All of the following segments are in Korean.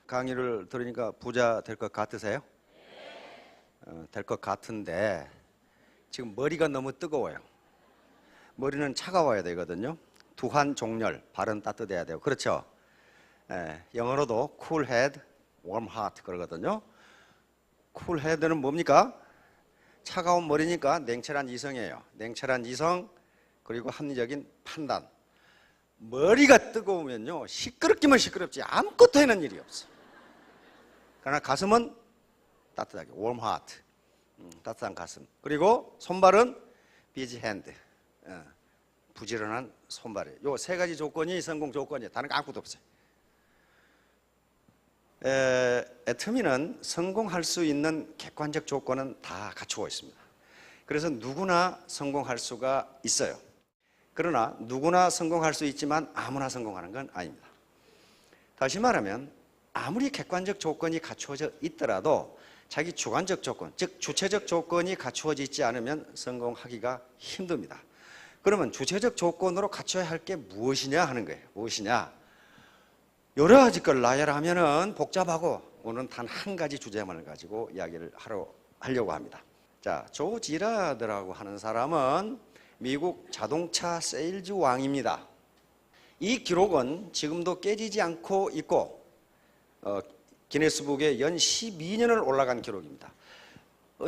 강의를 들으니까 부자 될 것 같으세요? 될 것 같은데 지금 머리가 너무 뜨거워요. 머리는 차가워야 되거든요. 두한 종렬, 발은 따뜻해야 돼요. 그렇죠? 영어로도 cool head, warm heart 그러거든요. cool head는 뭡니까? 차가운 머리니까 냉철한 이성이에요. 냉철한 이성 그리고 합리적인 판단. 머리가 뜨거우면요 시끄럽기만 시끄럽지 아무것도 해는 일이 없어. 그러나 가슴은 따뜻하게 warm heart, 따뜻한 가슴. 그리고 손발은 busy hand, 부지런한 손발이에요. 요 세 가지 조건이 성공 조건이에요. 다른 거 아무것도 없어요. 애터미는 성공할 수 있는 객관적 조건은 다 갖추고 있습니다. 그래서 누구나 성공할 수가 있어요. 그러나 누구나 성공할 수 있지만 아무나 성공하는 건 아닙니다. 다시 말하면 아무리 객관적 조건이 갖추어져 있더라도 자기 주관적 조건, 즉 주체적 조건이 갖추어져 있지 않으면 성공하기가 힘듭니다. 그러면 주체적 조건으로 갖춰야 할 게 무엇이냐 하는 거예요. 무엇이냐? 여러 가지 걸 나열하면은 복잡하고 오늘은 단 한 가지 주제만을 가지고 이야기를 하려고 합니다. 자, 조 지라드라고 하는 사람은 미국 자동차 세일즈 왕입니다. 이 기록은 지금도 깨지지 않고 있고 기네스북에 연 12년을 올라간 기록입니다.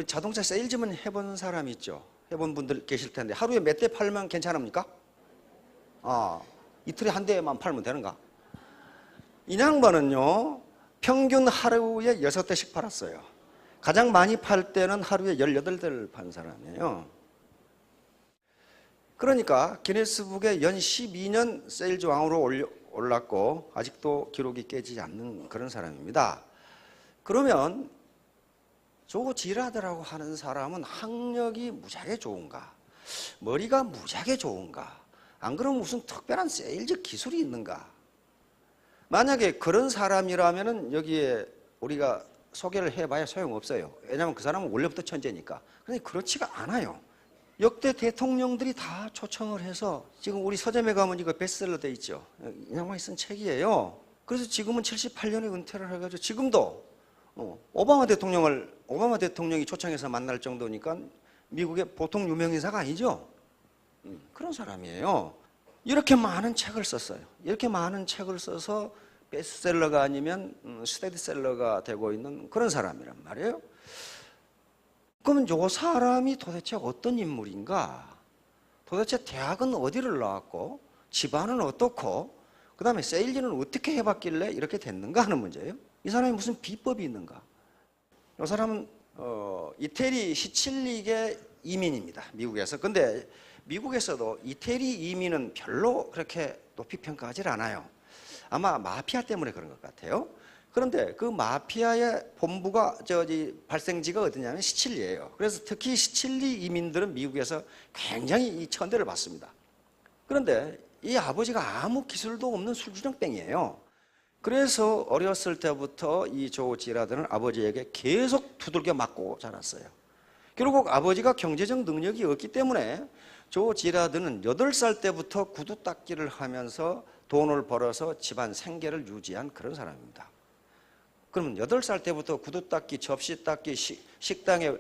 자동차 세일즈만 해본 사람 있죠? 해본 분들 계실 텐데 하루에 몇 대 팔면 괜찮습니까? 이틀에 한 대만 팔면 되는가? 이 양반은요 평균 하루에 6대씩 팔았어요. 가장 많이 팔 때는 하루에 18대를 판 사람이에요. 그러니까 기네스북에 연 12년 세일즈 왕으로 올랐고 아직도 기록이 깨지지 않는 그런 사람입니다. 그러면 조 지라드라고 하는 사람은 학력이 무지하게 좋은가? 머리가 무지하게 좋은가? 안 그러면 무슨 특별한 세일즈 기술이 있는가? 만약에 그런 사람이라면 여기에 우리가 소개를 해봐야 소용없어요. 왜냐하면 그 사람은 원래부터 천재니까. 그런데 그렇지가 않아요. 역대 대통령들이 다 초청을 해서 지금 우리 서점에 가면 이거 베스트셀러 돼 있죠. 이 양반이 쓴 책이에요. 그래서 지금은 78년에 은퇴를 해가지고 지금도 오바마 대통령이 초청해서 만날 정도니까 미국의 보통 유명인사가 아니죠. 그런 사람이에요. 이렇게 많은 책을 썼어요. 이렇게 많은 책을 써서 베스트셀러가 아니면 스테디셀러가 되고 있는 그런 사람이란 말이에요. 그러면 이 사람이 도대체 어떤 인물인가? 도대체 대학은 어디를 나왔고 집안은 어떻고 그 다음에 세일즈는 어떻게 해봤길래 이렇게 됐는가 하는 문제예요. 이 사람이 무슨 비법이 있는가? 이 사람은 이태리 시칠리계 이민입니다. 미국에서. 근데 미국에서도 이태리 이민은 별로 그렇게 높이 평가하지 않아요. 아마 마피아 때문에 그런 것 같아요. 그런데 그 마피아의 본부가 발생지가 어디냐면 시칠리예요. 그래서 특히 시칠리 이민들은 미국에서 굉장히 이 천대를 받습니다. 그런데 이 아버지가 아무 기술도 없는 술주정뱅이에요. 그래서 어렸을 때부터 이 조 지라드는 아버지에게 계속 두들겨 맞고 자랐어요. 결국 아버지가 경제적 능력이 없기 때문에 조 지라드는 8살 때부터 구두 닦기를 하면서 돈을 벌어서 집안 생계를 유지한 그런 사람입니다. 그러면 8살 때부터 구두 닦기, 접시 닦기, 식당에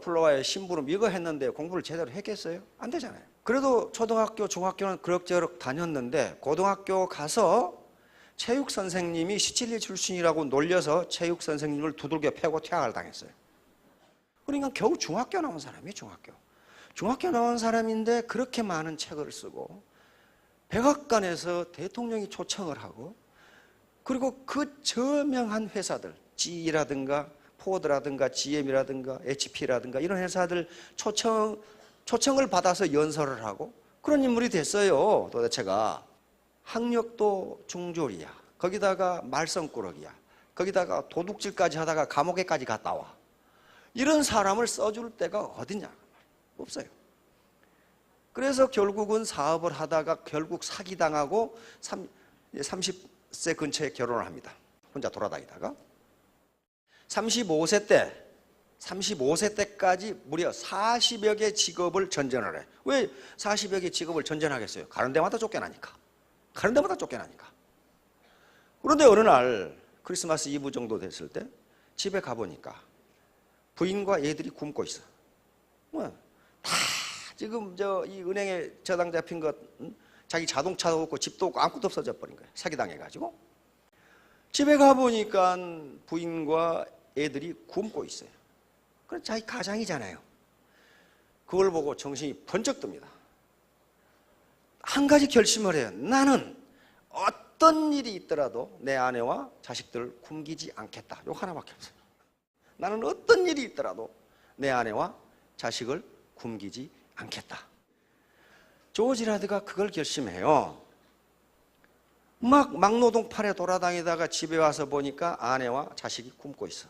플로어에 심부름 이거 했는데 공부를 제대로 했겠어요? 안 되잖아요. 그래도 초등학교, 중학교는 그럭저럭 다녔는데 고등학교 가서 체육 선생님이 시칠리 출신이라고 놀려서 체육 선생님을 두들겨 패고 퇴학을 당했어요. 그러니까 겨우 중학교 나온 사람이에요. 중학교 나온 사람인데 그렇게 많은 책을 쓰고 백악관에서 대통령이 초청을 하고 그리고 그 저명한 회사들 GE라든가 포드라든가 GM이라든가 HP라든가 이런 회사들 초청을 받아서 연설을 하고 그런 인물이 됐어요. 도대체가 학력도 중졸이야. 거기다가 말썽꾸러기야. 거기다가 도둑질까지 하다가 감옥에까지 갔다 와. 이런 사람을 써줄 데가 어디냐? 없어요. 그래서 결국은 사업을 하다가 결국 사기당하고 30세 근처에 결혼을 합니다. 혼자 돌아다니다가 35세 때까지 무려 40여 개 직업을 전전을 해. 왜 40여 개 직업을 전전하겠어요? 가는 데마다 쫓겨나니까. 그런데 어느 날 크리스마스 이브 정도 됐을 때 집에 가보니까 부인과 애들이 굶고 있어. 다 지금 이 은행에 저당 잡힌 것, 자기 자동차도 없고 집도 없고 아무것도 없어져 버린 거예요. 사기당해가지고. 집에 가보니까 부인과 애들이 굶고 있어요. 그럼 자기 가장이잖아요. 그걸 보고 정신이 번쩍 듭니다. 한 가지 결심을 해요. 나는 어떤 일이 있더라도 내 아내와 자식들을 굶기지 않겠다. 요 하나밖에 없어요. 나는 어떤 일이 있더라도 내 아내와 자식을 굶기지 않겠다. 조지라드가 그걸 결심해요. 막노동판에 돌아다니다가 집에 와서 보니까 아내와 자식이 굶고 있어.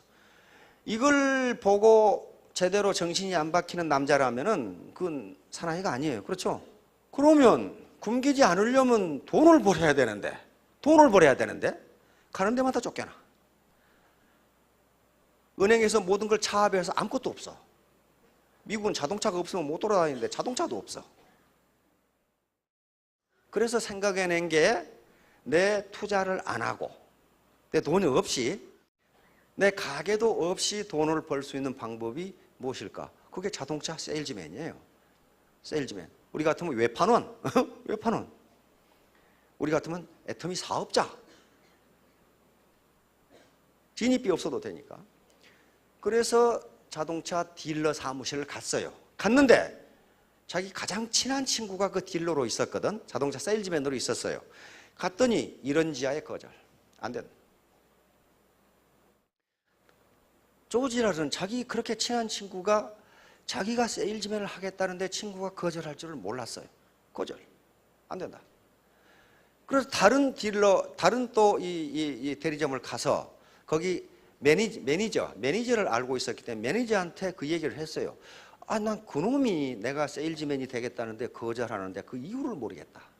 이걸 보고 제대로 정신이 안 박히는 남자라면은 그건 사나이가 아니에요. 그렇죠? 그러면 굶기지 않으려면 돈을 벌어야 되는데 가는 데마다 쫓겨나. 은행에서 모든 걸 차압해서 아무것도 없어. 미국은 자동차가 없으면 못 돌아다니는데 자동차도 없어. 그래서 생각해낸 게 내 투자를 안 하고 내 돈이 없이 내 가게도 없이 돈을 벌 수 있는 방법이 무엇일까? 그게 자동차 세일즈맨이에요. 세일즈맨. 우리 같으면 외판원. 외판원. 우리 같으면 애터미 사업자. 진입비 없어도 되니까. 그래서 자동차 딜러 사무실을 갔어요. 갔는데 자기 가장 친한 친구가 그 딜러로 있었거든. 자동차 세일즈맨으로 있었어요. 갔더니 이런 지하에 거절. 안 된다. 조지라드는 자기 그렇게 친한 친구가 자기가 세일즈맨을 하겠다는데 친구가 거절할 줄을 몰랐어요. 거절. 안 된다. 그래서 다른 또 이 대리점을 가서 거기 매니저를 알고 있었기 때문에 매니저한테 그 얘기를 했어요. 난 그놈이 내가 세일즈맨이 되겠다는데 거절하는데 그 이유를 모르겠다.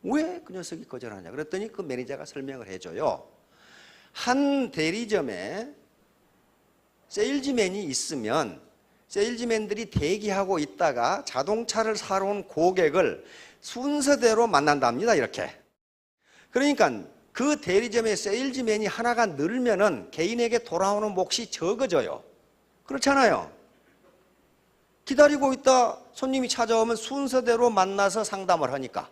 왜 그 녀석이 거절하냐. 그랬더니 그 매니저가 설명을 해줘요. 한 대리점에 세일즈맨이 있으면 세일즈맨들이 대기하고 있다가 자동차를 사러 온 고객을 순서대로 만난답니다. 이렇게. 그러니까 그 대리점에 세일즈맨이 하나가 늘면은 개인에게 돌아오는 몫이 적어져요. 그렇잖아요. 기다리고 있다 손님이 찾아오면 순서대로 만나서 상담을 하니까.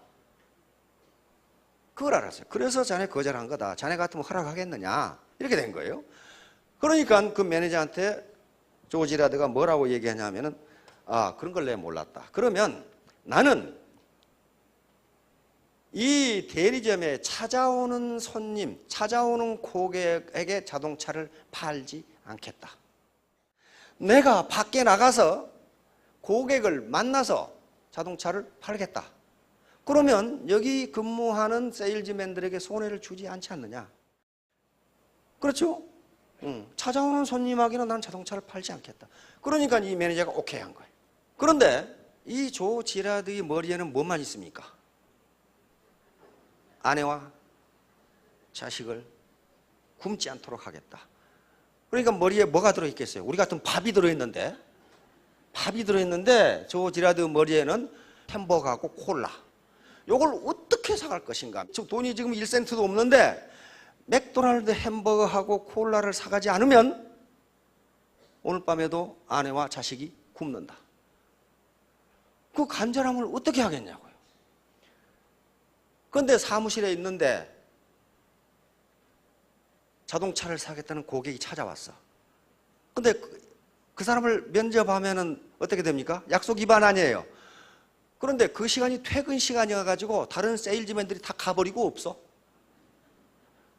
그걸 알았어요. 그래서 자네 거절한 거다. 자네 같으면 허락하겠느냐. 이렇게 된 거예요. 그러니까 그 매니저한테 조지라드가 뭐라고 얘기하냐면은 그런 걸 내가 몰랐다. 그러면 나는 이 대리점에 찾아오는 손님, 찾아오는 고객에게 자동차를 팔지 않겠다. 내가 밖에 나가서 고객을 만나서 자동차를 팔겠다. 그러면 여기 근무하는 세일즈맨들에게 손해를 주지 않지 않느냐. 그렇죠? 찾아오는 손님에게는 나는 자동차를 팔지 않겠다. 그러니까 이 매니저가 오케이 한 거예요. 그런데 이 조지라드의 머리에는 뭐만 있습니까? 아내와 자식을 굶지 않도록 하겠다. 그러니까 머리에 뭐가 들어있겠어요? 우리 같은 밥이 들어있는데 조지라드 머리에는 햄버거하고 콜라. 이걸 어떻게 사갈 것인가? 돈이 지금 1센트도 없는데 맥도날드 햄버거하고 콜라를 사가지 않으면 오늘 밤에도 아내와 자식이 굶는다. 그 간절함을 어떻게 하겠냐고요. 그런데 사무실에 있는데 자동차를 사겠다는 고객이 찾아왔어. 근데 그 사람을 면접하면은 어떻게 됩니까? 약속 위반 아니에요. 그런데 그 시간이 퇴근 시간이어가지고 다른 세일즈맨들이 다 가버리고 없어.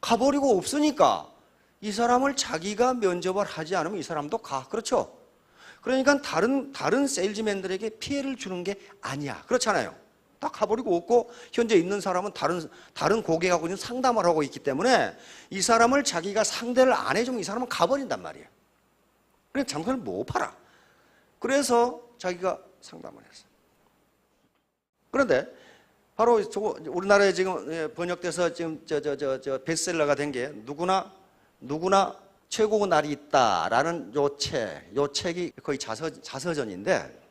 가버리고 없으니까 이 사람을 자기가 면접을 하지 않으면 이 사람도 가. 그렇죠? 그러니까 다른 세일즈맨들에게 피해를 주는 게 아니야. 그렇잖아요. 다 가버리고 없고 현재 있는 사람은 다른 고객하고 있는 상담을 하고 있기 때문에 이 사람을 자기가 상대를 안 해주면 이 사람은 가버린단 말이에요. 그래서 자동차를 못 팔아. 그래서 자기가 상담을 했어요. 그런데 바로 우리나라에 지금 번역돼서 지금 베스트셀러가 된 게 누구나 최고의 날이 있다라는 요 책이 거의 자서전인데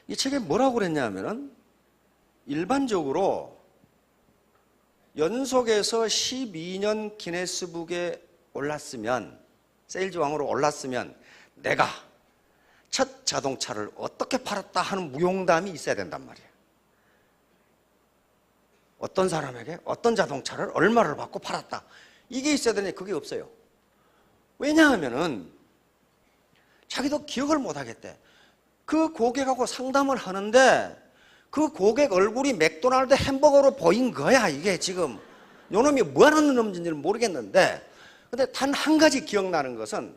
이 책에 뭐라고 그랬냐면은 일반적으로 연속해서 12년 기네스북에 올랐으면, 세일즈 왕으로 올랐으면 내가 첫 자동차를 어떻게 팔았다 하는 무용담이 있어야 된단 말이에요. 어떤 사람에게 어떤 자동차를 얼마를 받고 팔았다, 이게 있어야 되는데 그게 없어요. 왜냐하면은 자기도 기억을 못 하겠대. 그 고객하고 상담을 하는데 그 고객 얼굴이 맥도날드 햄버거로 보인 거야. 이게 지금 요놈이 뭐 하는 놈인지는 모르겠는데, 근데 단 한 가지 기억나는 것은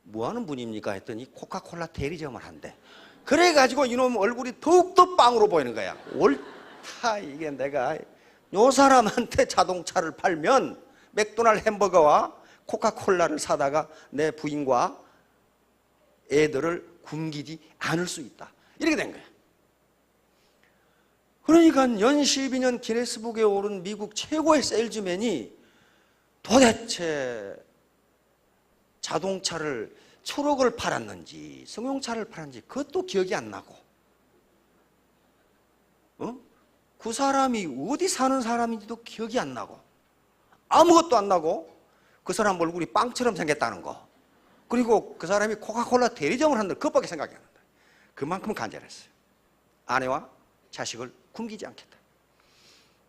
뭐 하는 분입니까 했더니 코카콜라 대리점을 한대. 그래가지고 이놈 얼굴이 더욱더 빵으로 보이는 거야. 옳다, 이게 내가 요 사람한테 자동차를 팔면 맥도날드 햄버거와 코카콜라를 사다가 내 부인과 애들을 굶기지 않을 수 있다, 이렇게 된 거야. 그러니까 연 12년 기네스북에 오른 미국 최고의 세일즈맨이 도대체 자동차를 트럭을 팔았는지 승용차를 팔았는지 그것도 기억이 안 나고, 그 사람이 어디 사는 사람인지도 기억이 안 나고, 아무것도 안 나고 그 사람 얼굴이 빵처럼 생겼다는 거, 그리고 그 사람이 코카콜라 대리점을 한다, 그것밖에 생각이 안 난다. 그만큼 간절했어요. 아내와 자식을 굶기지 않겠다.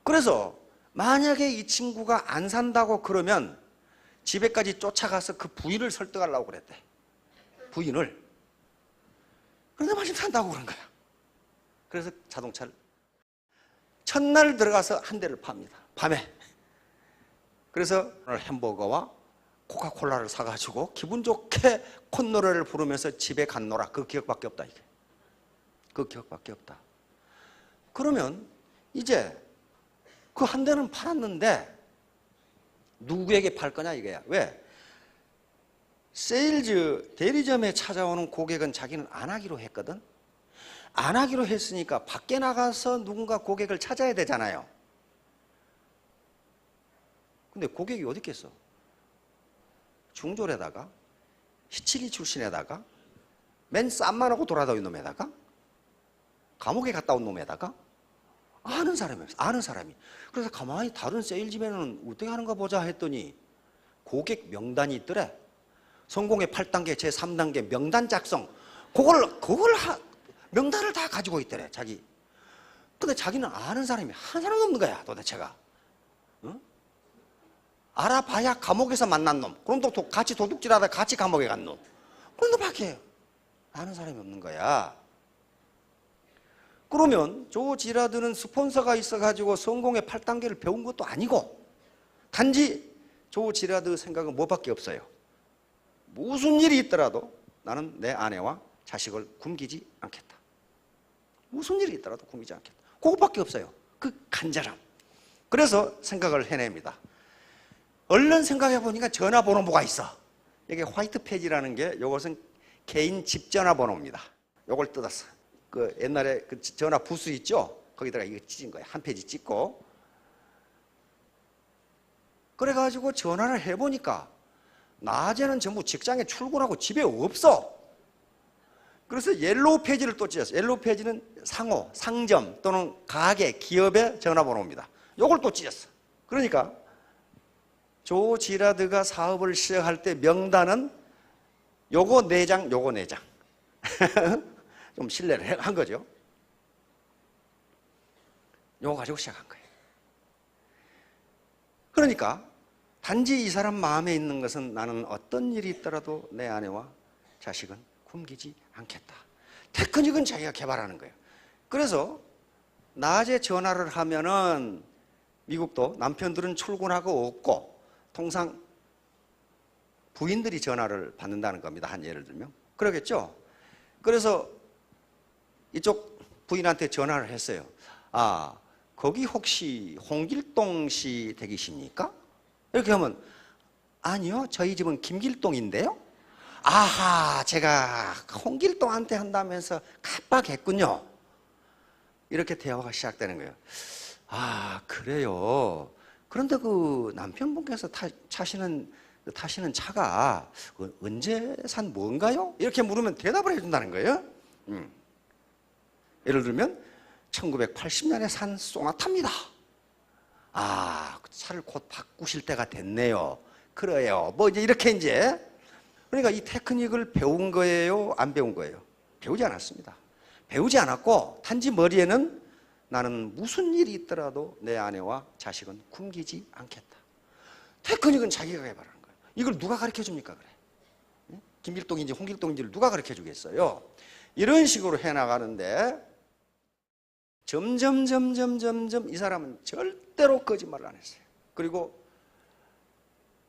그래서 만약에 이 친구가 안 산다고 그러면 집에까지 쫓아가서 그 부인을 설득하려고 그랬대. 부인을. 그런데 마침 산다고 그런 거야. 그래서 자동차를 첫날 들어가서 한 대를 팝니다, 밤에. 그래서 오늘 햄버거와 코카콜라를 사가지고 기분 좋게 콧노래를 부르면서 집에 갔노라. 그 기억밖에 없다, 이게. 그 기억밖에 없다. 그러면 이제 그 한 대는 팔았는데 누구에게 팔 거냐 이거야. 왜? 세일즈 대리점에 찾아오는 고객은 자기는 안 하기로 했거든. 안 하기로 했으니까 밖에 나가서 누군가 고객을 찾아야 되잖아요. 근데 고객이 어디 있겠어? 중졸에다가 히치리 출신에다가 맨 쌈만 하고 돌아다니는 놈에다가 감옥에 갔다 온 놈에다가 아는 사람이 없어. 아는 사람이. 그래서 가만히 다른 세일즈맨은 어떻게 하는가 보자 했더니 고객 명단이 있더래. 성공의 8단계 제3단계 명단 작성. 명단을 다 가지고 있더래, 자기. 근데 자기는 아는 사람이 한 사람 없는 거야, 도대체가. 응? 알아봐야 감옥에서 만난 놈. 그럼 또 같이 도둑질하다 같이 감옥에 간 놈. 그런 놈밖에 아는 사람이 없는 거야. 그러면 조 지라드는 스폰서가 있어가지고 성공의 8단계를 배운 것도 아니고, 단지 조 지라드 생각은 뭐밖에 없어요. 무슨 일이 있더라도 나는 내 아내와 자식을 굶기지 않겠다. 무슨 일이 있더라도 굶기지 않겠다. 그것밖에 없어요. 그 간절함. 그래서 생각을 해냅니다. 얼른 생각해 보니까 전화번호가 있어. 이게 화이트 페이지라는 게, 이것은 개인 집 전화번호입니다. 이걸 뜯었어. 그 옛날에 그 전화 부스 있죠? 거기다가 이거 찢은 거야. 한 페이지 찍고. 그래가지고 전화를 해보니까 낮에는 전부 직장에 출근하고 집에 없어. 그래서 옐로우 페이지를 또 찢었어. 옐로우 페이지는 상호, 상점 또는 가게, 기업의 전화번호입니다. 이걸 또 찢었어. 그러니까 조 지라드가 사업을 시작할 때 명단은 요거 4장, 요거 4장. 좀 신뢰를 한 거죠. 요거 가지고 시작한 거예요. 그러니까 단지 이 사람 마음에 있는 것은 나는 어떤 일이 있더라도 내 아내와 자식은 굶기지 않겠다. 테크닉은 자기가 개발하는 거예요. 그래서 낮에 전화를 하면은 미국도 남편들은 출근하고 없고 통상 부인들이 전화를 받는다는 겁니다. 한 예를 들면. 그러겠죠? 그래서 이쪽 부인한테 전화를 했어요. 아, 거기 혹시 홍길동 씨 댁이십니까? 이렇게 하면 아니요, 저희 집은 김길동인데요. 아하, 제가 홍길동한테 한다면서 깜빡했군요. 이렇게 대화가 시작되는 거예요. 아, 그래요. 그런데 그 남편분께서 타시는 차가 언제 산 뭔가요? 이렇게 물으면 대답을 해준다는 거예요. 예를 들면 1980년에 산 소나타입니다. 아, 차를 곧 바꾸실 때가 됐네요. 그래요. 뭐 이제 이렇게 이제 그러니까 이 테크닉을 배운 거예요? 안 배운 거예요? 배우지 않았습니다. 배우지 않았고 단지 머리에는 나는 무슨 일이 있더라도 내 아내와 자식은 굶기지 않겠다. 테크닉은 자기가 개발하는 거예요. 이걸 누가 가르쳐 줍니까? 그래. 김길동인지 홍길동인지를 누가 가르쳐 주겠어요? 이런 식으로 해나가는데 점점 이 사람은 절대로 거짓말을 안 했어요. 그리고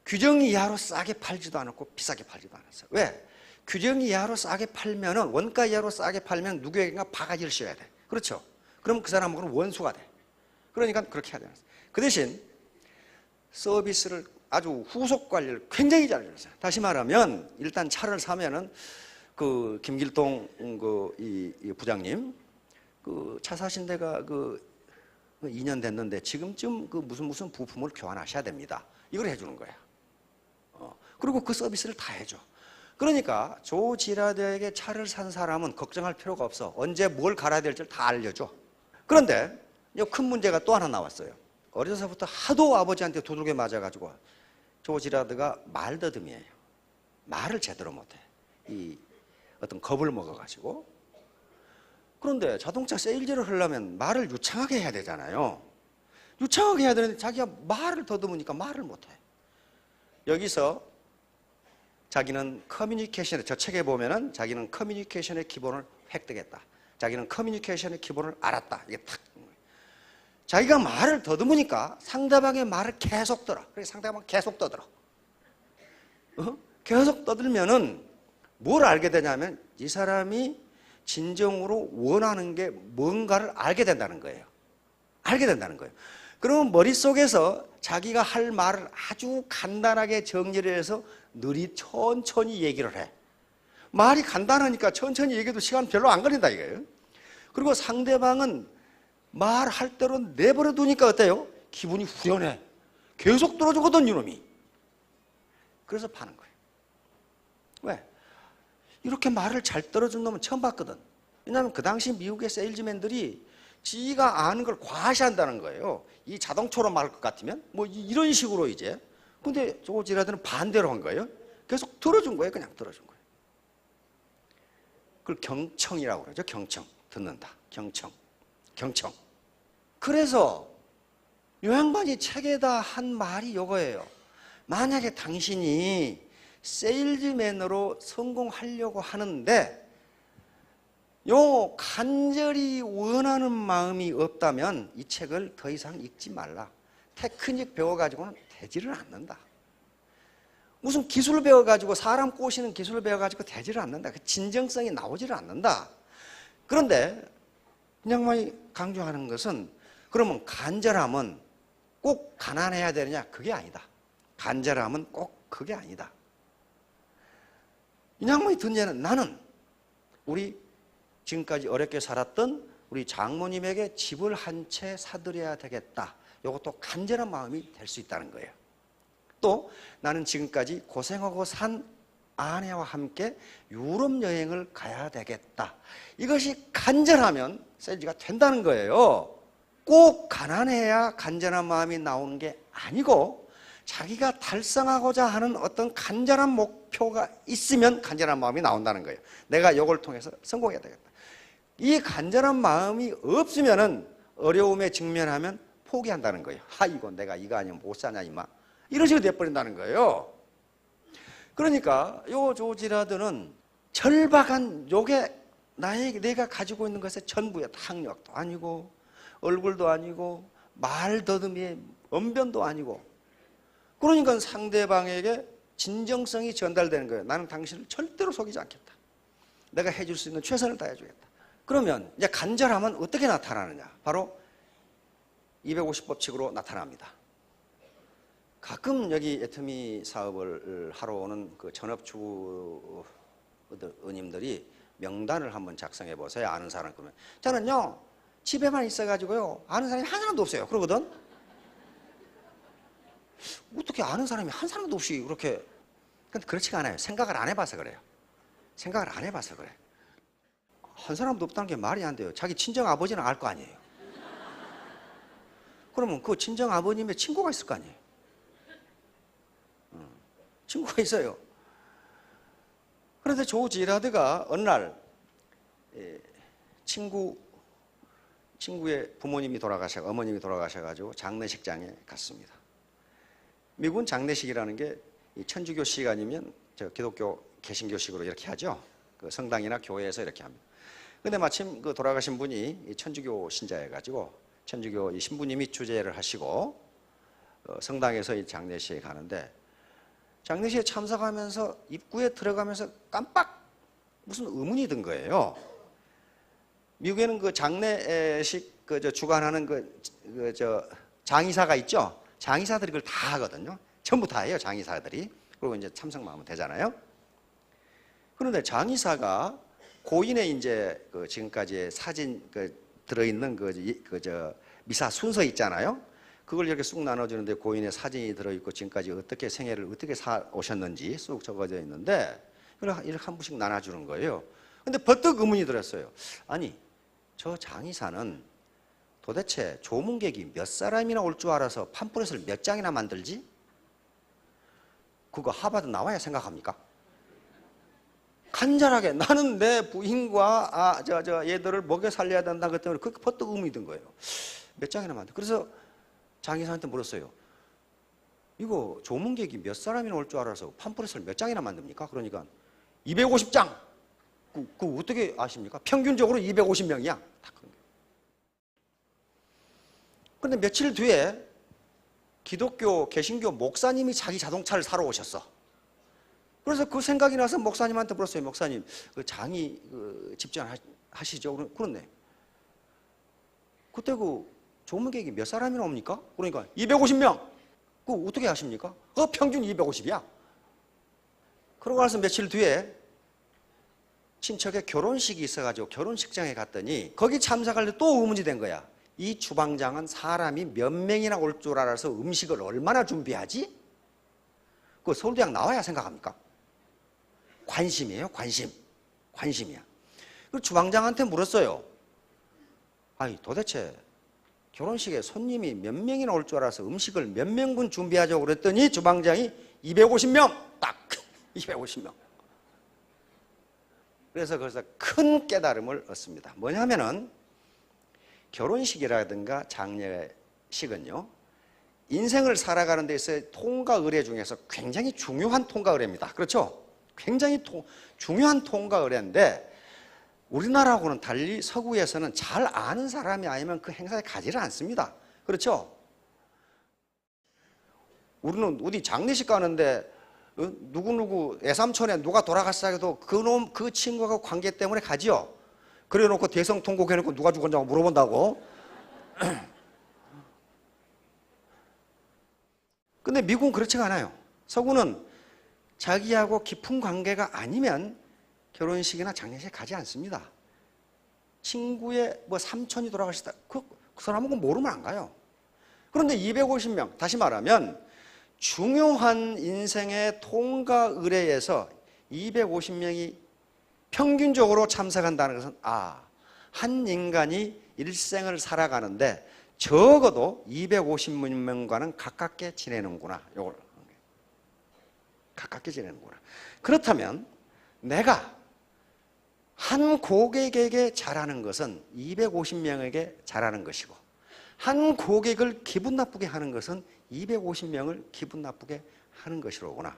규정 이하로 싸게 팔지도 않았고 비싸게 팔지도 않았어요. 왜? 규정 이하로 싸게 팔면은 원가 이하로 싸게 팔면 누구에게나 바가지를 씌워야 돼. 그렇죠? 그럼 그 사람하고는 원수가 돼. 그러니까 그렇게 하지 않았어요. 그 대신 서비스를 아주 후속 관리를 굉장히 잘해줬어요. 다시 말하면 일단 차를 사면은 그 김길동 이 부장님 그 차 사신 데가 그 2년 됐는데 지금쯤 그 무슨 부품을 교환하셔야 됩니다. 이걸 해주는 거야. 그리고 그 서비스를 다 해줘. 그러니까 조 지라드에게 차를 산 사람은 걱정할 필요가 없어. 언제 뭘 갈아야 될지 다 알려줘. 그런데 큰 문제가 또 하나 나왔어요. 어려서부터 하도 아버지한테 두들겨 맞아가지고 조 지라드가 말더듬이에요. 말을 제대로 못해. 이 어떤 겁을 먹어가지고. 그런데 자동차 세일즈를 하려면 말을 유창하게 해야 되잖아요. 유창하게 해야 되는데 자기가 말을 더듬으니까 말을 못해. 여기서 자기는 커뮤니케이션에, 저 책에 보면은 자기는 커뮤니케이션의 기본을 획득했다. 자기는 커뮤니케이션의 기본을 알았다. 이게 탁. 자기가 말을 더듬으니까 상대방의 말을 계속 들어. 그래서 상대방 계속 떠들어. 계속 떠들면은 뭘 알게 되냐면 이 사람이 진정으로 원하는 게 뭔가를 알게 된다는 거예요. 알게 된다는 거예요. 그러면 머릿속에서 자기가 할 말을 아주 간단하게 정리를 해서 천천히 얘기를 해. 말이 간단하니까 천천히 얘기해도 시간 별로 안 걸린다 이거예요. 그리고 상대방은 말할 대로 내버려 두니까 어때요? 기분이 후련해. 계속 들어주거든 이놈이. 그래서 파는 거예요. 왜? 이렇게 말을 잘 들어준 놈은 처음 봤거든. 왜냐하면 그 당시 미국의 세일즈맨들이 지가 아는 걸 과시한다는 거예요. 이 자동차로 말할 것 같으면 뭐 이런 식으로 이제. 근데 조 지라드는 반대로 한 거예요. 계속 들어준 거예요. 그냥 들어준 거예요. 그걸 경청이라고 그러죠. 경청. 듣는다. 경청. 그래서 요 양반이 책에다 한 말이 이거예요. 만약에 당신이 세일즈맨으로 성공하려고 하는데 요 간절히 원하는 마음이 없다면 이 책을 더 이상 읽지 말라. 테크닉 배워가지고는 되지를 않는다. 무슨 기술 배워가지고 사람 꼬시는 기술을 배워가지고 되지를 않는다. 그 진정성이 나오지를 않는다. 그런데 이 양반이 강조하는 것은 그러면 간절함은 꼭 가난해야 되느냐? 그게 아니다. 간절함은 꼭 그게 아니다. 이 양반이 든지는 나는 우리 지금까지 어렵게 살았던 우리 장모님에게 집을 한 채 사드려야 되겠다. 이것도 간절한 마음이 될 수 있다는 거예요. 또 나는 지금까지 고생하고 산 아내와 함께 유럽 여행을 가야 되겠다. 이것이 간절하면 세일즈가 된다는 거예요. 꼭 가난해야 간절한 마음이 나오는 게 아니고 자기가 달성하고자 하는 어떤 간절한 목표가 있으면 간절한 마음이 나온다는 거예요. 내가 이걸 통해서 성공해야 되겠다. 이 간절한 마음이 없으면은 어려움에 직면하면 포기한다는 거예요. 이거 내가 이거 아니면 못 사냐 임마. 이런 식으로 돼버린다는 거예요. 그러니까 요 조 지라드는 절박한 요게 내가 가지고 있는 것의 전부야. 학력도 아니고 얼굴도 아니고 말더듬이의 언변도 아니고 그러니까 상대방에게 진정성이 전달되는 거예요. 나는 당신을 절대로 속이지 않겠다. 내가 해줄 수 있는 최선을 다해주겠다. 그러면 이제 간절함은 어떻게 나타나느냐? 바로 250법칙으로 나타납니다. 가끔 여기 애터미 사업을 하러 오는 그 전업주부님들이 명단을 한번 작성해 보세요. 아는 사람 그러면 저는요 집에만 있어가지고요 아는 사람이 한 사람도 없어요. 그러거든. 어떻게 아는 사람이 한 사람도 없이 그렇게. 근데 그렇지가 않아요. 생각을 안 해봐서 그래요. 생각을 안 해봐서 그래. 한 사람도 없다는 게 말이 안 돼요. 자기 친정 아버지는 알 거 아니에요. 그러면 그 친정 아버님의 친구가 있을 거 아니에요. 친구가 있어요. 그런데 조 지라드가 어느 날 친구의 부모님이 어머님이 돌아가셔가지고 장례식장에 갔습니다. 미국은 장례식이라는 게 천주교식 아니면 기독교 개신교식으로 이렇게 하죠. 그 성당이나 교회에서 이렇게 합니다. 근데 마침 그 돌아가신 분이 천주교 신자여가지고 천주교 이 신부님이 주재를 하시고 성당에서 이 장례식에 가는데, 장례식에 참석하면서 입구에 들어가면서 깜빡 무슨 의문이 든 거예요. 미국에는 그 장례식 주관하는 장의사가 있죠. 장의사들이 그걸 다 하거든요. 전부 다 해요, 장의사들이. 그리고 이제 참석만 하면 되잖아요. 그런데 장의사가 고인의 이제 지금까지의 사진 들어있는 미사 순서 있잖아요. 그걸 이렇게 쑥 나눠주는데 고인의 사진이 들어있고 지금까지 어떻게 생애를 어떻게 살아오셨는지 쑥 적어져 있는데 이걸 이렇게 한 분씩 나눠주는 거예요. 근데 버뜩 의문이 들었어요. 아니, 저 장의사는 도대체 조문객이 몇 사람이나 올 줄 알아서 팜플렛을 몇 장이나 만들지? 그거 하버드 나와야 생각합니까? 간절하게 나는 내 부인과 얘들을 먹여 살려야 된다 그 때문에 그렇게 버뜩 의문이 든 거예요. 몇 장이나 만들. 그래서 장의사한테 물었어요. 이거 조문객이 몇 사람이나 올 줄 알아서 팜플렛을 몇 장이나 만듭니까? 그러니까 250장. 그 어떻게 아십니까? 평균적으로 250명이야. 그런데 며칠 뒤에 기독교 개신교 목사님이 자기 자동차를 사러 오셨어. 그래서 그 생각이 나서 목사님한테 물었어요. 목사님, 그 장의 집전하시죠? 그렇네. 그때 그 조문객이 몇 사람이나 옵니까? 그러니까 250명. 그거 어떻게 아십니까? 평균 250이야. 그러고 나서 며칠 뒤에 친척의 결혼식이 있어가지고 결혼식장에 갔더니 거기 참석할 때 또 의문이 된 거야. 이 주방장은 사람이 몇 명이나 올 줄 알아서 음식을 얼마나 준비하지? 그 서울대학 나와야 생각합니까? 관심이에요, 관심이야. 그 주방장한테 물었어요. 아니, 도대체 결혼식에 손님이 몇 명이나 올 줄 알아서 음식을 몇 명분 준비하자고 그랬더니 주방장이 250명! 딱! 250명. 그래서 거기서 큰 깨달음을 얻습니다. 뭐냐면은 결혼식이라든가 장례식은요, 인생을 살아가는 데 있어서 통과 의례 중에서 굉장히 중요한 통과 의례입니다. 그렇죠? 굉장히 중요한 통과 의례인데 우리나라하고는 달리 서구에서는 잘 아는 사람이 아니면 그 행사에 가지를 않습니다. 그렇죠? 우리는 어디 장례식 가는데 누구누구 애삼촌에 누가 돌아갔어 해도 그 친구가 관계 때문에 가지요. 그래 놓고 대성통곡 해놓고 누가 죽었냐고 물어본다고. 근데 미국은 그렇지가 않아요. 서구는 자기하고 깊은 관계가 아니면 결혼식이나 장례식에 가지 않습니다. 친구의 삼촌이 돌아가시다. 그 사람은 모르면 안 가요. 그런데 250명, 다시 말하면 중요한 인생의 통과 의례에서 250명이 평균적으로 참석한다는 것은 한 인간이 일생을 살아가는데 적어도 250명과는 가깝게 지내는구나. 요걸 가깝게 지내는구나. 그렇다면 내가 한 고객에게 잘하는 것은 250명에게 잘하는 것이고 한 고객을 기분 나쁘게 하는 것은 250명을 기분 나쁘게 하는 것이로구나.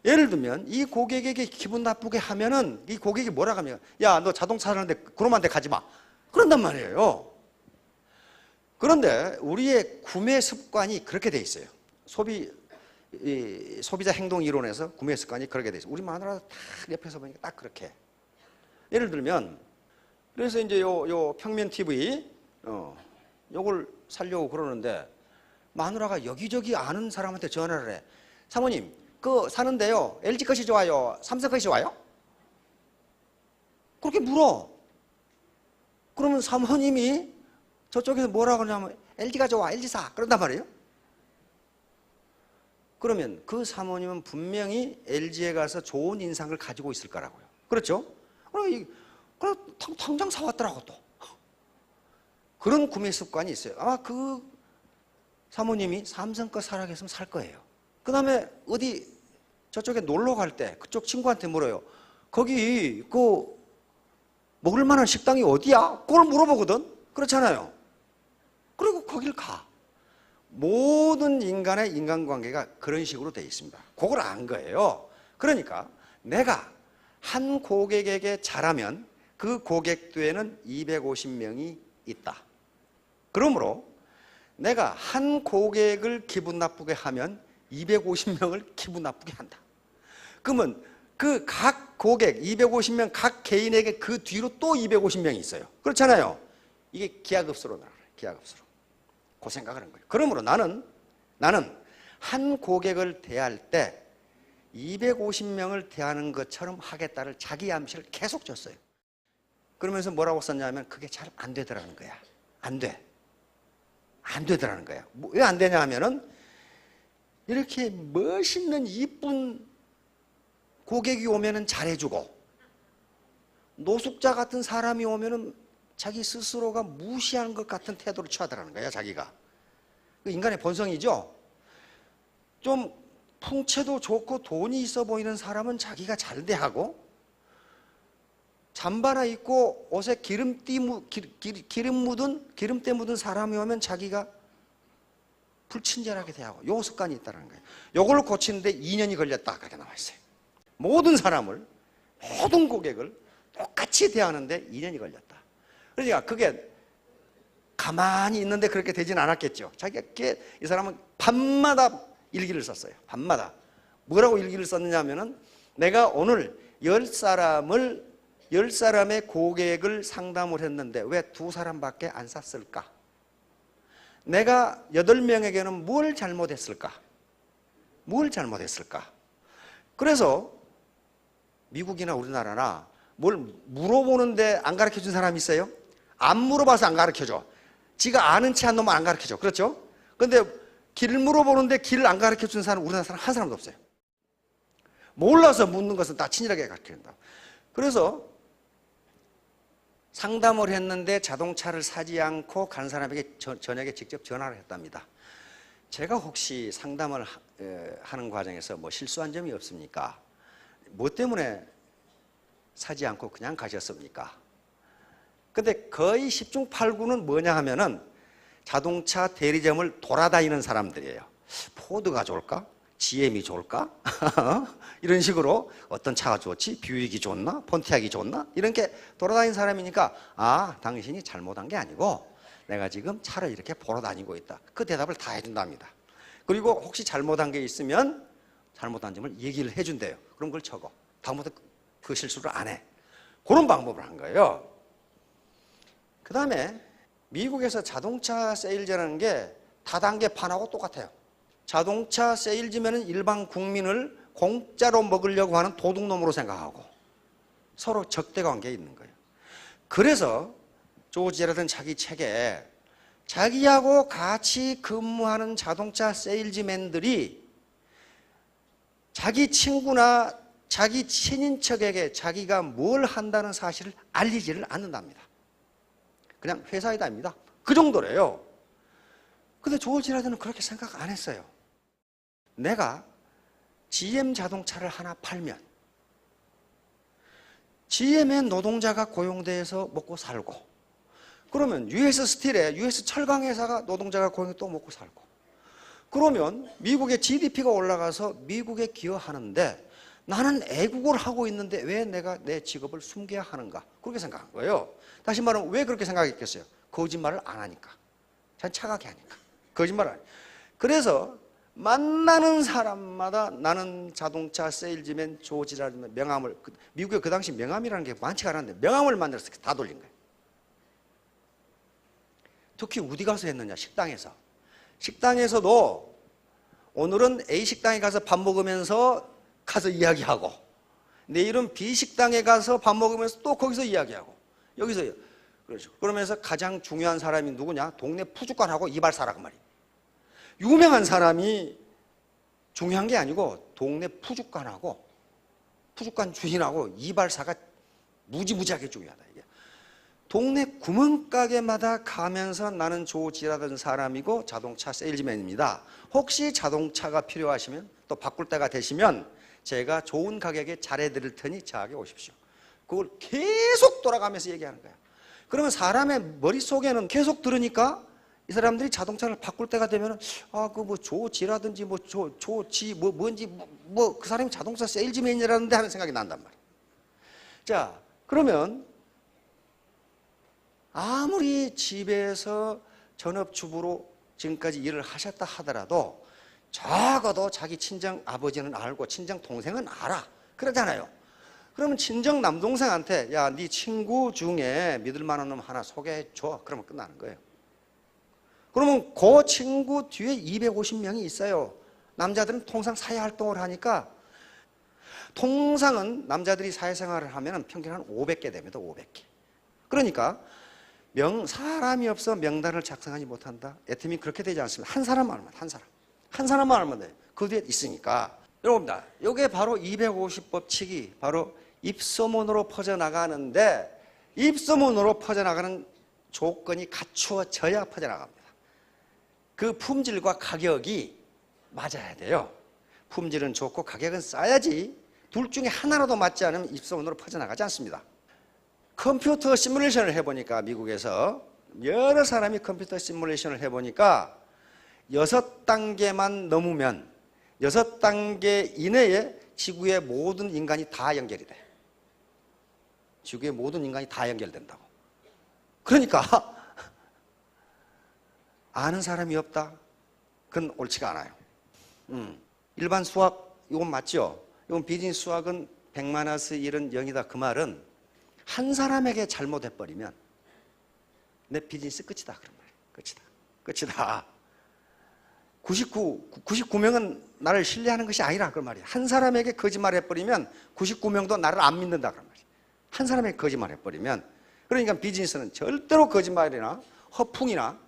예를 들면 이 고객에게 기분 나쁘게 하면은 이 고객이 뭐라고 하면 야, 너 자동차 사는데 그놈한테 가지 마. 그런단 말이에요. 그런데 우리의 구매 습관이 그렇게 돼 있어요. 소비자 행동 이론에서 구매 습관이 그렇게 돼 있어요. 우리 마누라도 딱 옆에서 보니까 딱 그렇게. 예를 들면 그래서 이제 요 평면 TV 요걸 살려고 그러는데 마누라가 여기저기 아는 사람한테 전화를 해. 사모님, 그거 사는데요, LG 것이 좋아요? 삼성 것이 좋아요? 그렇게 물어. 그러면 사모님이 저쪽에서 뭐라고 그러냐면 LG가 좋아, LG 사. 그런단 말이에요. 그러면 그 사모님은 분명히 LG에 가서 좋은 인상을 가지고 있을 거라고요. 그렇죠? 그럼 당장 사왔더라고 또. 그런 구매 습관이 있어요. 아마 그 사모님이 삼성껏 살아계시면 살 거예요. 그 다음에 어디 저쪽에 놀러 갈 때 그쪽 친구한테 물어요. 거기 먹을 만한 식당이 어디야? 그걸 물어보거든. 그렇잖아요. 그리고 거길 가. 모든 인간의 인간관계가 그런 식으로 되어 있습니다. 그걸 안 거예요. 그러니까 내가 한 고객에게 잘하면 그 고객 뒤에는 250명이 있다. 그러므로 내가 한 고객을 기분 나쁘게 하면 250명을 기분 나쁘게 한다. 그러면 그 각 고객 250명 각 개인에게 그 뒤로 또 250명이 있어요. 그렇잖아요. 이게 기하급수로 나가요. 기하급수로. 그 생각을 한 거예요. 그러므로 나는 한 고객을 대할 때 250명을 대하는 것처럼 하겠다를 자기 암시를 계속 줬어요. 그러면서 뭐라고 썼냐면 그게 잘 안 되더라는 거야. 안 돼. 안 되더라는 거야. 왜 안 되냐 하면은 이렇게 멋있는 이쁜 고객이 오면은 잘해주고 노숙자 같은 사람이 오면은 자기 스스로가 무시하는 것 같은 태도를 취하더라는 거야, 자기가. 인간의 본성이죠. 좀 풍채도 좋고 돈이 있어 보이는 사람은 자기가 잘 대하고 잠바나 입고 옷에 기름때 묻은 사람이 오면 자기가 불친절하게 대하고 요 습관이 있다는 거예요. 요걸 고치는데 2년이 걸렸다 그렇게 나와 있어요. 모든 사람을 모든 고객을 똑같이 대하는데 2년이 걸렸다. 그러니까 그게 가만히 있는데 그렇게 되진 않았겠죠. 자기가 이 사람은 밤마다 일기를 썼어요. 밤마다. 뭐라고 일기를 썼느냐 하면은 내가 오늘 10사람의 고객을 상담을 했는데 왜 2사람밖에 안 샀을까? 내가 8명에게는 뭘 잘못했을까? 뭘 잘못했을까? 그래서 미국이나 우리나라나 뭘 물어보는데 안 가르쳐준 사람이 있어요? 안 물어봐서 안 가르쳐줘. 지가 아는 체 한 놈은 안 가르쳐줘. 그렇죠? 근데 길을 물어보는데 길을 안 가르쳐준 사람 우리나라 사람 한 사람도 없어요. 몰라서 묻는 것은 다 친절하게 가르쳐준다. 그래서 상담을 했는데 자동차를 사지 않고 간 사람에게 저녁에 직접 전화를 했답니다. 제가 혹시 상담을 하는 과정에서 뭐 실수한 점이 없습니까? 뭐 때문에 사지 않고 그냥 가셨습니까? 근데 거의 10중 8구는 뭐냐 하면은 자동차 대리점을 돌아다니는 사람들이에요. 포드가 좋을까? GM이 좋을까? 이런 식으로 어떤 차가 좋지? 뷰익이 좋나? 폰티악이 좋나? 이렇게 돌아다니는 사람이니까 아, 당신이 잘못한 게 아니고 내가 지금 차를 이렇게 보러 다니고 있다. 그 대답을 다 해준답니다. 그리고 혹시 잘못한 게 있으면 잘못한 점을 얘기를 해준대요. 그럼 그걸 적어. 다음부터 그 실수를 안 해. 그런 방법을 한 거예요. 그 다음에 미국에서 자동차 세일즈라는 게 다단계판하고 똑같아요. 자동차 세일즈면은 일반 국민을 공짜로 먹으려고 하는 도둑놈으로 생각하고 서로 적대관계에 있는 거예요. 그래서 조지 제라드는 자기 책에 자기하고 같이 근무하는 자동차 세일즈맨들이 자기 친구나 자기 친인척에게 자기가 뭘 한다는 사실을 알리지를 않는답니다. 그냥 회사에다 합니다. 그 정도래요. 근데 조지 제라드는 그렇게 생각 안 했어요. 내가 GM 자동차를 하나 팔면 GM의 노동자가 고용돼서 먹고 살고 그러면 US 스틸에 US 철강 회사가 노동자가 고용해 또 먹고 살고 그러면 미국의 GDP가 올라가서 미국에 기여하는데 나는 애국을 하고 있는데 왜 내가 내 직업을 숨겨야 하는가? 그렇게 생각한 거예요. 다시 말하면 왜 그렇게 생각했겠어요? 거짓말을 안 하니까. 잘 차가게 하니까. 거짓말을 안 하니까. 그래서 만나는 사람마다 나는 자동차 세일즈맨 조지라는 명함을 미국에 그 당시 명함이라는 게 많지가 않았는데 명함을 만들어서 다 돌린 거예요. 특히 어디 가서 했느냐? 식당에서. 식당에서도 오늘은 A 식당에 가서 밥 먹으면서 가서 이야기하고 내일은 B 식당에 가서 밥 먹으면서 또 거기서 이야기하고 여기서 그렇죠. 그러면서 가장 중요한 사람이 누구냐? 동네 푸주관하고 이발사라고 말이에요. 유명한 사람이 중요한 게 아니고 동네 푸주관하고 푸주관 주인하고 이발사가 무지무지하게 중요하다 이게. 동네 구멍가게마다 가면서 나는 조지라던 사람이고 자동차 세일즈맨입니다. 혹시 자동차가 필요하시면 또 바꿀 때가 되시면 제가 좋은 가격에 잘해드릴 테니 저에게 오십시오. 그걸 계속 돌아가면서 얘기하는 거야. 그러면 사람의 머릿속에는 계속 들으니까 이 사람들이 자동차를 바꿀 때가 되면 그 뭐 조지라든지 뭐 조지 뭐 뭔지 뭐 그 사람이 자동차 세일즈맨이라는데 하는 생각이 난단 말이야. 자, 그러면 아무리 집에서 전업주부로 지금까지 일을 하셨다 하더라도 적어도 자기 친정 아버지는 알고 친정 동생은 알아. 그러잖아요. 그러면 친정 남동생한테 야, 네 친구 중에 믿을 만한 놈 하나 소개해 줘. 그러면 끝나는 거예요. 그러면 그 친구 뒤에 250명이 있어요. 남자들은 통상 사회활동을 하니까 통상은 남자들이 사회생활을 하면 평균 한 500개 됩니다. 500개. 그러니까 사람이 없어 명단을 작성하지 못한다. 애터미 그렇게 되지 않습니다. 한 사람만 알면 한 사람만 알면 돼요. 그 뒤에 있으니까. 여러분들, 이게 바로 250법칙이 바로 입소문으로 퍼져나가는데 입소문으로 퍼져나가는 조건이 갖추어져야 퍼져나갑니다. 그 품질과 가격이 맞아야 돼요. 품질은 좋고 가격은 싸야지. 둘 중에 하나라도 맞지 않으면 입소문으로 퍼져나가지 않습니다. 컴퓨터 시뮬레이션을 해보니까 미국에서 여러 사람이 컴퓨터 시뮬레이션을 해보니까 6단계만 넘으면 6단계 이내에 지구의 모든 인간이 다 연결이 돼. 지구의 모든 인간이 다 연결된다고. 그러니까 아는 사람이 없다? 그건 옳지가 않아요. 일반 수학 이건 맞죠? 이건 비즈니스 수학은 100-1 일은 0이다. 그 말은 한 사람에게 잘못해버리면 내 비즈니스 끝이다. 그런 말이에요. 끝이다. 99명은 나를 신뢰하는 것이 아니라 그런 말이에요. 한 사람에게 거짓말해버리면 99명도 나를 안 믿는다. 그런 말이에요. 한 사람에게 거짓말해버리면. 그러니까 비즈니스는 절대로 거짓말이나 허풍이나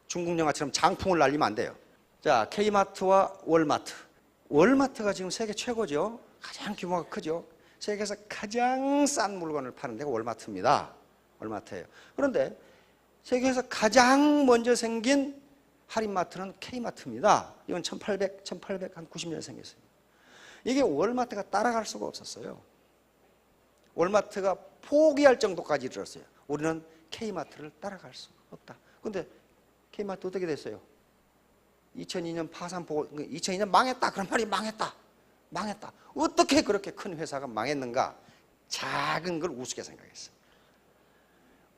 중국 영화처럼 장풍을 날리면 안 돼요. 자, K마트와 월마트. 월마트가 지금 세계 최고죠. 가장 규모가 크죠. 세계에서 가장 싼 물건을 파는 데가 월마트입니다. 월마트예요. 그런데 세계에서 가장 먼저 생긴 할인마트는 K마트입니다. 이건 1890년 생겼어요. 이게 월마트가 따라갈 수가 없었어요. 월마트가 포기할 정도까지 이르렀어요. 우리는 K마트를 따라갈 수 없다. 그런데 K마트 어떻게 됐어요? 2002년 파산 보고 2002년 망했다. 그런 말이 망했다. 어떻게 그렇게 큰 회사가 망했는가? 작은 걸 우습게 생각했어요.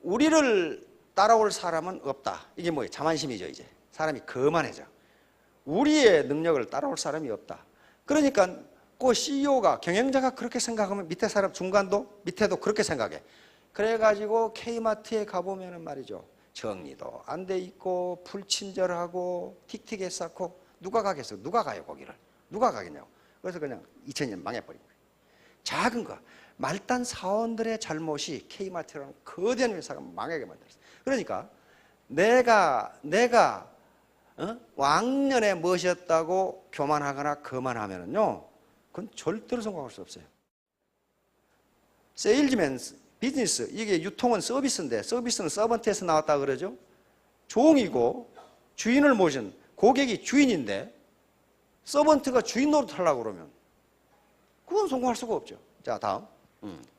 우리를 따라올 사람은 없다. 이게 뭐예요? 자만심이죠. 이제 사람이 거만해져. 우리의 능력을 따라올 사람이 없다. 그러니까 그 CEO가 경영자가 그렇게 생각하면 밑에 사람 중간도 밑에도 그렇게 생각해. 그래가지고 K마트에 가보면은 말이죠. 정리도 안 돼 있고 불친절하고 틱틱해 쌓고 누가 가겠어? 누가 가요 거기를? 누가 가겠냐고. 그래서 그냥 2000년 망해버린 거예요. 작은 거 말단 사원들의 잘못이 K마트라는 거대한 회사가 망하게 만들었어요. 그러니까 내가 왕년에 무엇이었다고 교만하거나 거만하면은요, 그건 절대로 성공할 수 없어요. 세일즈맨, 비즈니스, 이게 유통은 서비스인데 서비스는 서번트에서 나왔다 그러죠. 종이고 주인을 모신 고객이 주인인데 서번트가 주인 노릇하려고 그러면 그건 성공할 수가 없죠. 자, 다음.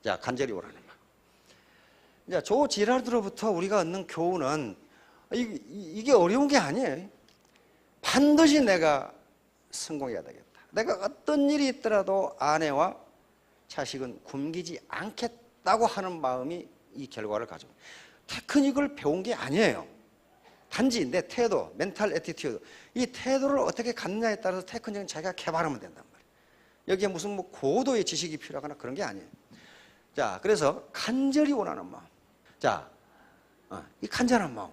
자, 간절히 오라는 말. 자, 조 지라르로부터 우리가 얻는 교훈은 이게 어려운 게 아니에요. 반드시 내가 성공해야 되겠다. 내가 어떤 일이 있더라도 아내와 자식은 굶기지 않겠다고 하는 마음이 이 결과를 가져옵니다. 테크닉을 배운 게 아니에요. 단지 내 태도, 멘탈 애티튜드, 이 태도를 어떻게 갖느냐에 따라서 테크닉은 자기가 개발하면 된단 말이에요. 여기에 무슨 뭐 고도의 지식이 필요하거나 그런 게 아니에요. 자, 그래서 간절히 원하는 마음. 자, 이 간절한 마음.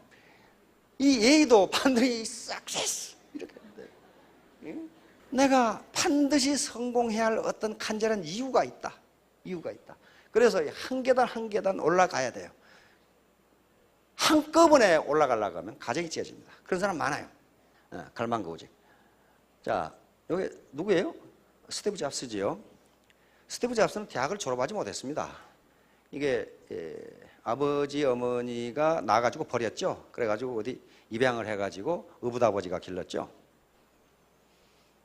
이 예의도 반드시 success 이렇게 돼. 내가 반드시 성공해야 할 어떤 간절한 이유가 있다. 그래서 한 계단 한 계단 올라가야 돼요. 한꺼번에 올라가려고 하면 가정이 찢어집니다. 그런 사람 많아요. 갈망거우직. 자, 여기 누구예요? 스티브 잡스지요. 스티브 잡스는 대학을 졸업하지 못했습니다. 이게 아버지 어머니가 낳아가지고 버렸죠. 그래가지고 어디 입양을 해가지고 의붓아버지가 길렀죠.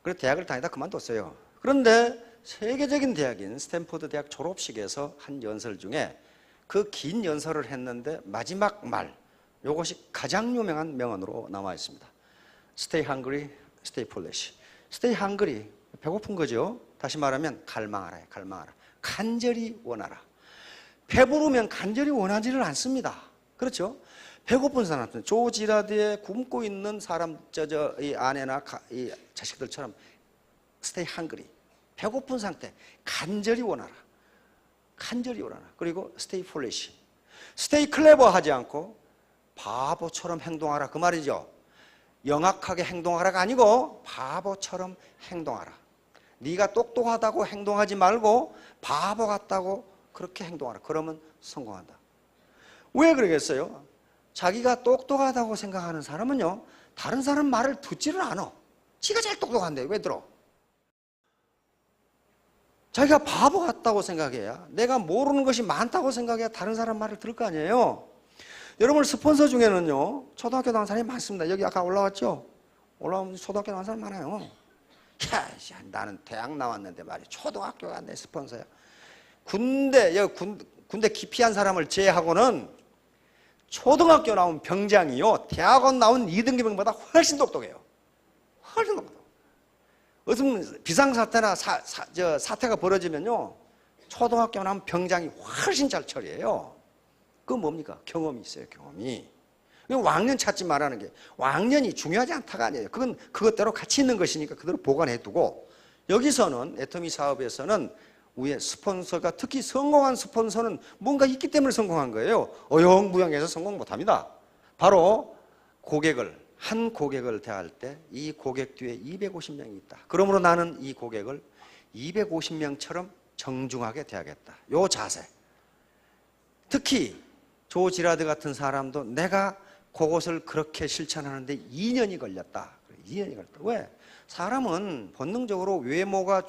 그래서 대학을 다니다 그만뒀어요. 그런데 세계적인 대학인 스탠포드 대학 졸업식에서 한 연설 중에 그 긴 연설을 했는데 마지막 말, 이것이 가장 유명한 명언으로 남아 있습니다. Stay hungry, stay foolish. Stay hungry, 배고픈 거죠. 다시 말하면 갈망하라, 갈망하라. 간절히 원하라. 배부르면 간절히 원하지를 않습니다. 그렇죠? 배고픈 사람들, 조 지라드에 굶고 있는 사람, 이 아내나 이 자식들처럼 stay hungry, 배고픈 상태, 간절히 원하라. 간절히 원하라. 그리고 stay foolish, stay clever 하지 않고 바보처럼 행동하라. 그 말이죠. 영악하게 행동하라가 아니고 바보처럼 행동하라. 네가 똑똑하다고 행동하지 말고 바보 같다고 그렇게 행동하라. 그러면 성공한다. 왜 그러겠어요? 자기가 똑똑하다고 생각하는 사람은요, 다른 사람 말을 듣지를 않아. 지가 제일 똑똑한데 왜 들어? 자기가 바보 같다고 생각해야, 내가 모르는 것이 많다고 생각해야 다른 사람 말을 들을 거 아니에요. 여러분, 스폰서 중에는요, 초등학교 나온 사람이 많습니다. 여기 아까 올라왔죠? 올라오면 초등학교 나온 사람 많아요. 야, 나는 대학 나왔는데 말이야, 초등학교가 내 스폰서야. 군대 기피한 사람을 제외하고는 초등학교 나온 병장이요, 대학원 나온 2등기 병보다 훨씬 똑똑해요. 훨씬 똑똑해요. 어떤 비상사태나 사태가 벌어지면요, 초등학교 나온 병장이 훨씬 잘 처리해요. 그건 뭡니까? 경험이 있어요, 경험이. 왕년 찾지 말라는 게, 왕년이 중요하지 않다가 아니에요. 그건 그것대로 가치 있는 것이니까 그대로 보관해두고, 여기서는 애터미 사업에서는 위에 스폰서가, 특히 성공한 스폰서는 뭔가 있기 때문에 성공한 거예요. 어영부영해서 성공 못합니다. 바로 한 고객을 대할 때 이 고객 뒤에 250명이 있다. 그러므로 나는 이 고객을 250명처럼 정중하게 대하겠다. 요 자세. 특히 조 지라드 같은 사람도 내가 그것을 그렇게 실천하는데 2년이 걸렸다. 2년이 걸렸다. 왜? 사람은 본능적으로 외모가,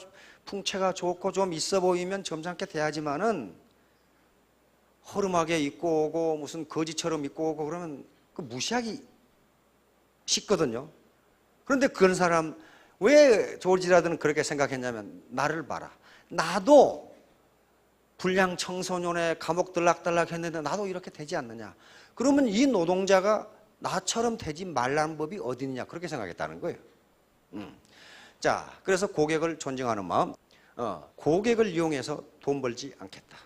풍채가 좋고 좀 있어 보이면 점잖게 대하지만은 허름하게 입고 오고 무슨 거지처럼 입고 오고 그러면 그 무시하기 쉽거든요. 그런데 그런 사람, 왜 조 지라드는 그렇게 생각했냐면, 나를 봐라. 나도 불량 청소년에 감옥 들락달락 했는데 나도 이렇게 되지 않느냐. 그러면 이 노동자가 나처럼 되지 말라는 법이 어디 있느냐. 그렇게 생각했다는 거예요. 자, 그래서 고객을 존중하는 마음. 고객을 이용해서 돈 벌지 않겠다.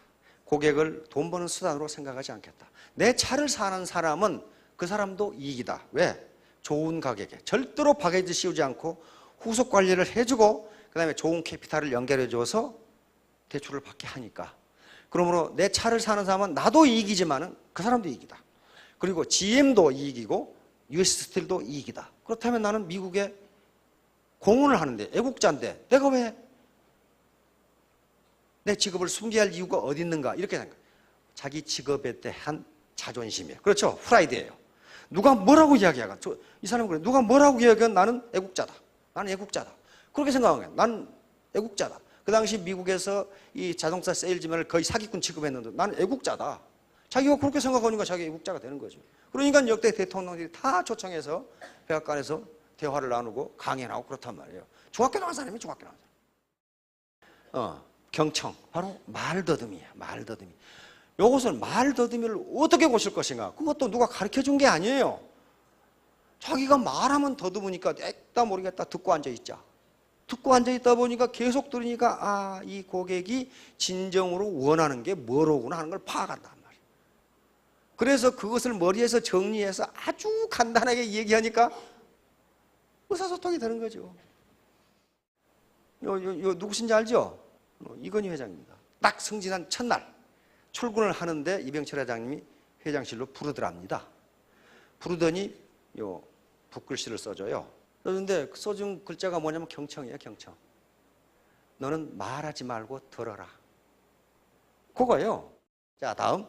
고객을 돈 버는 수단으로 생각하지 않겠다. 내 차를 사는 사람은 그 사람도 이익이다. 왜? 좋은 가격에 절대로 바게지 씌우지 않고 후속 관리를 해주고 그 다음에 좋은 캐피탈을 연결해줘서 대출을 받게 하니까. 그러므로 내 차를 사는 사람은 나도 이익이지만 그 사람도 이익이다. 그리고 GM도 이익이고 US 스틸도 이익이다. 그렇다면 나는 미국에 공헌을 하는데, 애국자인데 내가 왜 내 직업을 숨겨야 할 이유가 어디 있는가, 이렇게 생각해요. 자기 직업에 대한 자존심이에요. 그렇죠? 프라이드예요. 누가 뭐라고 이야기하건, 이 사람은 그래, 누가 뭐라고 이야기하건 나는 애국자다. 나는 애국자다. 그렇게 생각한 거예요. 나는 애국자다. 그 당시 미국에서 이 자동차 세일즈맨을 거의 사기꾼 취급했는데 나는 애국자다. 자기가 그렇게 생각하니까 자기 애국자가 되는 거죠. 그러니까 역대 대통령들이 다 초청해서 백악관에서 대화를 나누고 강연하고 그렇단 말이에요. 중학교 나온 사람이 중학교 나온 사람. 경청. 바로 말더듬이야. 말더듬이. 이것을 말더듬이를 어떻게 고칠 것인가. 그것도 누가 가르쳐 준 게 아니에요. 자기가 말하면 더듬으니까 액다 모르겠다 듣고 앉아있자. 듣고 앉아있다 보니까 계속 들으니까 이 고객이 진정으로 원하는 게 뭐로구나 하는 걸 파악한단 말이에요. 그래서 그것을 머리에서 정리해서 아주 간단하게 얘기하니까 의사소통이 되는 거죠. 누구신지 알죠? 이건희 회장입니다. 딱 승진한 첫날 출근을 하는데 이병철 회장님이 회장실로 부르더랍니다. 부르더니 붓글씨를 써줘요. 그런데 써준 글자가 뭐냐면 경청이에요. 경청. 너는 말하지 말고 들어라. 그거예요. 자, 다음.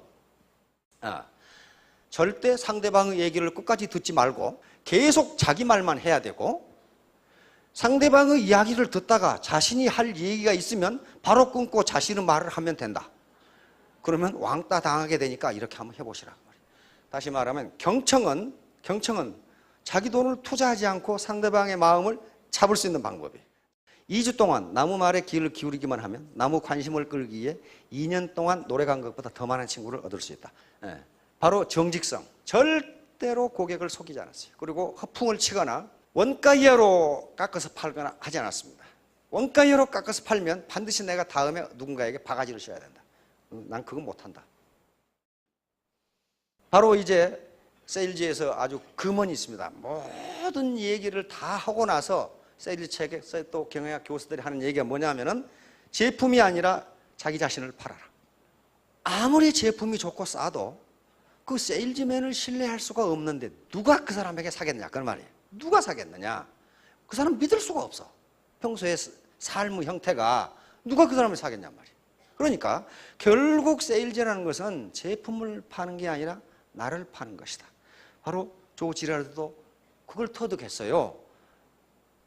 절대 상대방의 얘기를 끝까지 듣지 말고 계속 자기 말만 해야 되고, 상대방의 이야기를 듣다가 자신이 할 얘기가 있으면 바로 끊고 자신의 말을 하면 된다. 그러면 왕따 당하게 되니까 이렇게 한번 해보시라고 말이에요. 다시 말하면 경청은 자기 돈을 투자하지 않고 상대방의 마음을 잡을 수 있는 방법이에요. 2주 동안 나무 말에 귀를 기울이기만 하면 나무 관심을 끌기 위해 2년 동안 노래 간격보다 더 많은 친구를 얻을 수 있다. 바로 정직성. 절대로 고객을 속이지 않았어요. 그리고 허풍을 치거나 원가 이하로 깎아서 팔거나 하지 않았습니다. 원가 이하로 깎아서 팔면 반드시 내가 다음에 누군가에게 바가지를 씌워야 된다. 난 그거 못한다. 바로 이제 세일즈에서 아주 금언이 있습니다. 모든 얘기를 다 하고 나서 세일즈 책에 또 경영학 교수들이 하는 얘기가 뭐냐면은 제품이 아니라 자기 자신을 팔아라. 아무리 제품이 좋고 싸도 그 세일즈맨을 신뢰할 수가 없는데 누가 그 사람에게 사겠냐 그 말이에요. 누가 사겠느냐. 그 사람 믿을 수가 없어. 평소에 삶의 형태가 누가 그 사람을 사겠냔 말이에요. 그러니까 결국 세일즈라는 것은 제품을 파는 게 아니라 나를 파는 것이다. 바로 조 지라르도 그걸 터득했어요.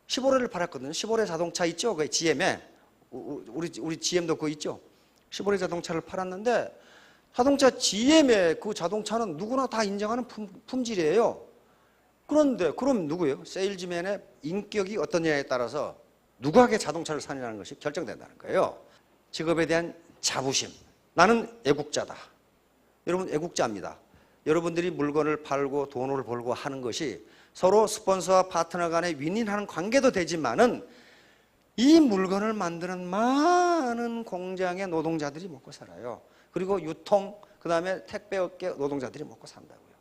시보레를 팔았거든요. 시보레 자동차 있죠? 그 GM에 우리 GM도 그거 있죠? 시보레 자동차를 팔았는데 자동차 GM의 그 자동차는 누구나 다 인정하는 품질이에요. 그런데 그럼 누구예요? 세일즈맨의 인격이 어떠냐에 따라서 누구에게 자동차를 사느냐는 것이 결정된다는 거예요. 직업에 대한 자부심. 나는 애국자다. 여러분 애국자입니다. 여러분들이 물건을 팔고 돈을 벌고 하는 것이 서로 스폰서와 파트너 간에 윈윈하는 관계도 되지만은 이 물건을 만드는 많은 공장의 노동자들이 먹고 살아요. 그리고 유통, 그 다음에 택배업계 노동자들이 먹고 산다고요.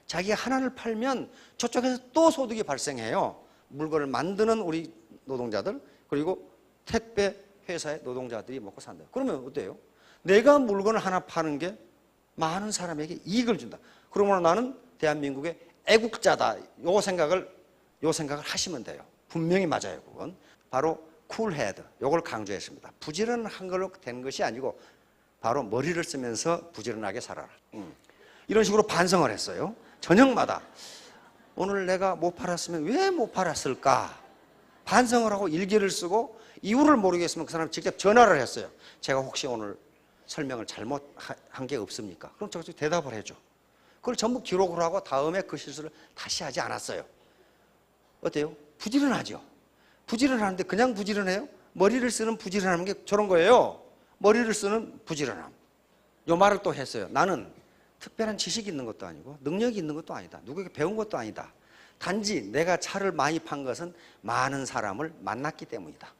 자기가 하나를 팔면 저쪽에서 또 소득이 발생해요. 물건을 만드는 우리 노동자들, 그리고 택배 회사의 노동자들이 먹고 산다. 그러면 어때요? 내가 물건을 하나 파는 게 많은 사람에게 이익을 준다. 그러므로 나는 대한민국의 애국자다. 요 생각을 하시면 돼요. 분명히 맞아요. 그건 바로 쿨헤드. 요걸 강조했습니다. 부지런한 걸로 된 것이 아니고 바로 머리를 쓰면서 부지런하게 살아라. 이런 식으로 반성을 했어요. 저녁마다 오늘 내가 못 팔았으면 왜 못 팔았을까? 반성을 하고 일기를 쓰고 이유를 모르겠으면 그 사람 직접 전화를 했어요. 제가 혹시 오늘 설명을 잘못한 게 없습니까? 그럼 제가 대답을 해줘. 그걸 전부 기록을 하고 다음에 그 실수를 다시 하지 않았어요. 어때요? 부지런하죠? 부지런하는데 그냥 부지런해요? 머리를 쓰는 부지런함은 게 저런 거예요. 머리를 쓰는 부지런함. 요 말을 또 했어요. 나는 특별한 지식이 있는 것도 아니고 능력이 있는 것도 아니다. 누구에게 배운 것도 아니다. 단지 내가 차를 많이 판 것은 많은 사람을 만났기 때문이다.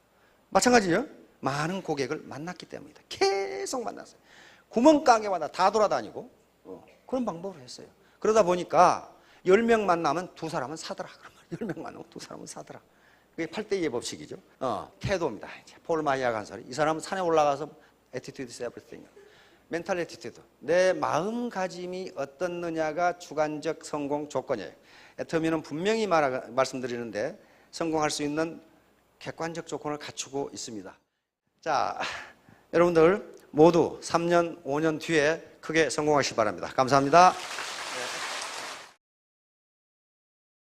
마찬가지죠. 많은 고객을 만났기 때문이다. 계속 만났어요. 구멍가게마다 다 돌아다니고 그런 방법을 했어요. 그러다 보니까 10명 만나면 2사람은 사더라. 10명 만나면 2사람은 사더라. 그게 8대2의 법칙이죠. 태도입니다. 폴 마이야가 한 소리. 이 사람은 산에 올라가서 attitude is everything. 멘탈 애티튜드. 내 마음가짐이 어떻느냐가 주관적 성공 조건이에요. 애터미는 분명히 말씀드리는데 성공할 수 있는 객관적 조건을 갖추고 있습니다. 자, 여러분들 모두 3년, 5년 뒤에 크게 성공하시기 바랍니다. 감사합니다.